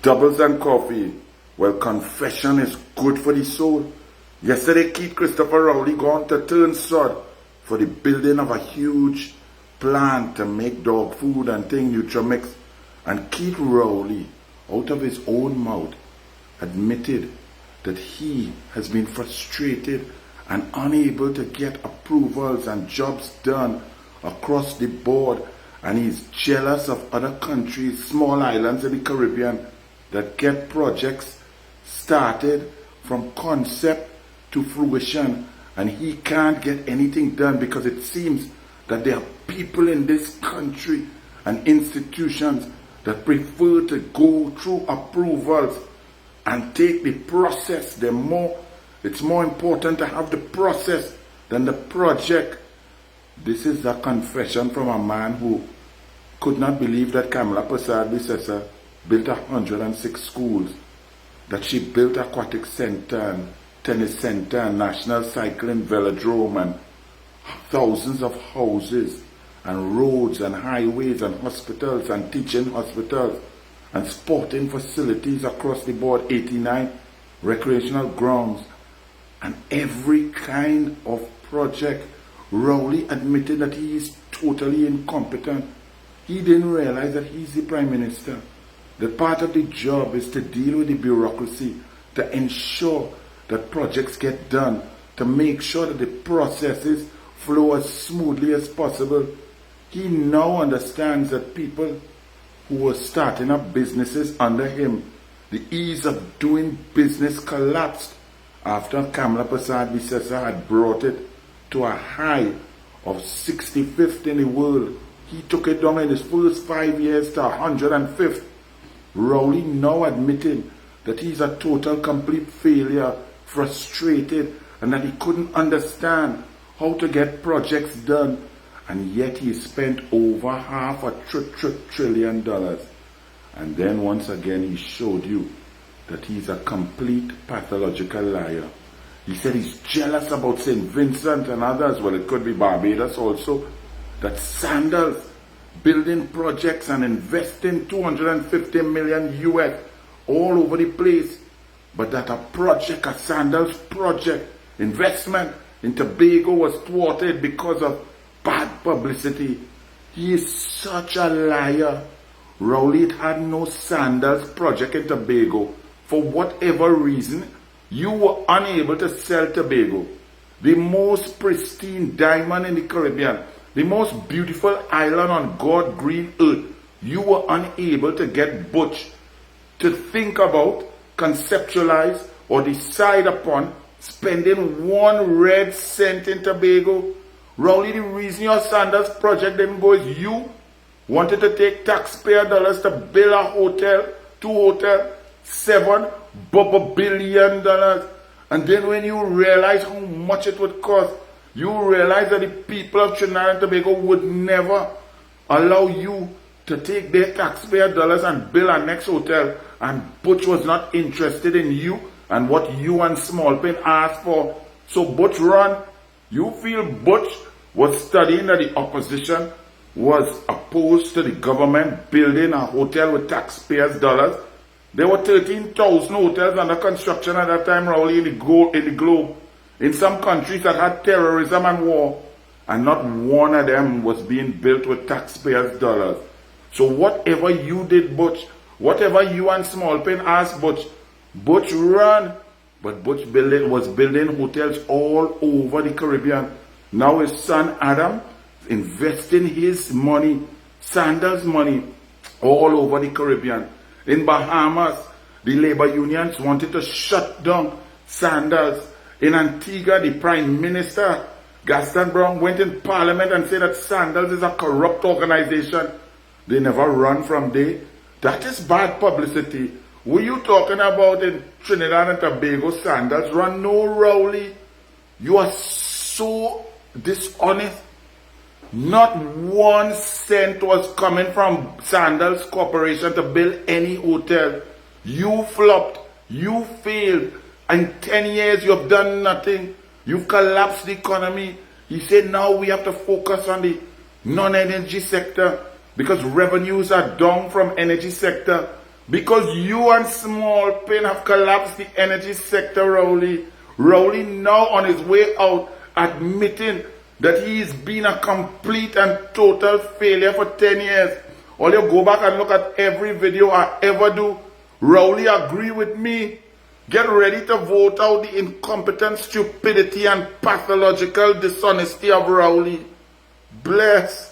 Doubles and coffee. Well, confession is good for the soul. Yesterday, Keith Christopher Rowley gone to turn sod for the building of a huge plant to make dog food and thing, Nutrimix. And Keith Rowley, out of his own mouth, admitted that he has been frustrated and unable to get approvals and jobs done across the board. And he's jealous of other countries, small islands in the Caribbean, that get projects started from concept to fruition, and he can't get anything done because it seems that there are people in this country and institutions that prefer to go through approvals and take the process. It's more important to have the process than the project. This is a confession from a man who could not believe that Kamala Persad-Bissessar built 106 schools, that she built aquatic center and tennis center and national cycling velodrome and thousands of houses and roads and highways and hospitals and teaching hospitals and sporting facilities across the board, 89 recreational grounds and every kind of project. Rowley admitted that he is totally incompetent. He didn't realize that he's the Prime Minister. The part of the job is to deal with the bureaucracy, to ensure that projects get done, to make sure that the processes flow as smoothly as possible. He now understands that people who were starting up businesses under him, the ease of doing business collapsed after Kamala Persad-Bissessar had brought it to a high of 65th in the world. He took it down in his first 5 years to 105th. Rowley now admitting that he's a total, complete failure, frustrated, and that he couldn't understand how to get projects done, and yet he spent over $500 trillion. And then once again he showed you that he's a complete pathological liar. He said he's jealous about St. Vincent and others, well, it could be Barbados also, that Sandals building projects and investing 250 million US all over the place, but that a Sandals project investment in Tobago was thwarted because of bad publicity. He is such a liar. Rowley had no Sandals project in Tobago. For whatever reason, you were unable to sell Tobago, the most pristine diamond in the Caribbean, the most beautiful island on God green earth. You were unable to get Butch to think about, conceptualize, or decide upon spending 1 red cent in Tobago. Rowley, the reason your Sandals project didn't go is you wanted to take taxpayer dollars to build a hotel, 2 hotels, $7 billion. And then when you realize how much it would cost, you realize that the people of Trinidad and Tobago would never allow you to take their taxpayer dollars and build a next hotel. And Butch was not interested in you and what you and Smallpin asked for. So Butch run. You feel Butch was studying that the opposition was opposed to the government building a hotel with taxpayers' dollars. There were 13,000 hotels under construction at that time, Rowley, in the globe. In some countries that had terrorism and war, and not one of them was being built with taxpayers' dollars. So whatever you did, Butch, whatever you and Smallpin asked Butch ran. But Butch was building hotels all over the Caribbean. Now his son Adam investing his money, Sandals money, all over the Caribbean. In Bahamas, the labor unions wanted to shut down Sandals. In Antigua, the Prime Minister, Gaston Brown, went in Parliament and said that Sandals is a corrupt organization. They never run from there. That is bad publicity. Were you talking about in Trinidad and Tobago, Sandals run? No, Rowley. You are so dishonest. Not 1 cent was coming from Sandals Corporation to build any hotel. You flopped. You failed. In 10 years, you have done nothing. You've collapsed the economy. He said now we have to focus on the non-energy sector because revenues are down from energy sector. Because you and Small Pen have collapsed the energy sector, Rowley. Rowley now on his way out admitting that he's been a complete and total failure for 10 years. All you go back and look at every video I ever do. Rowley agree with me. Get ready to vote out the incompetent stupidity and pathological dishonesty of Rowley. Bless.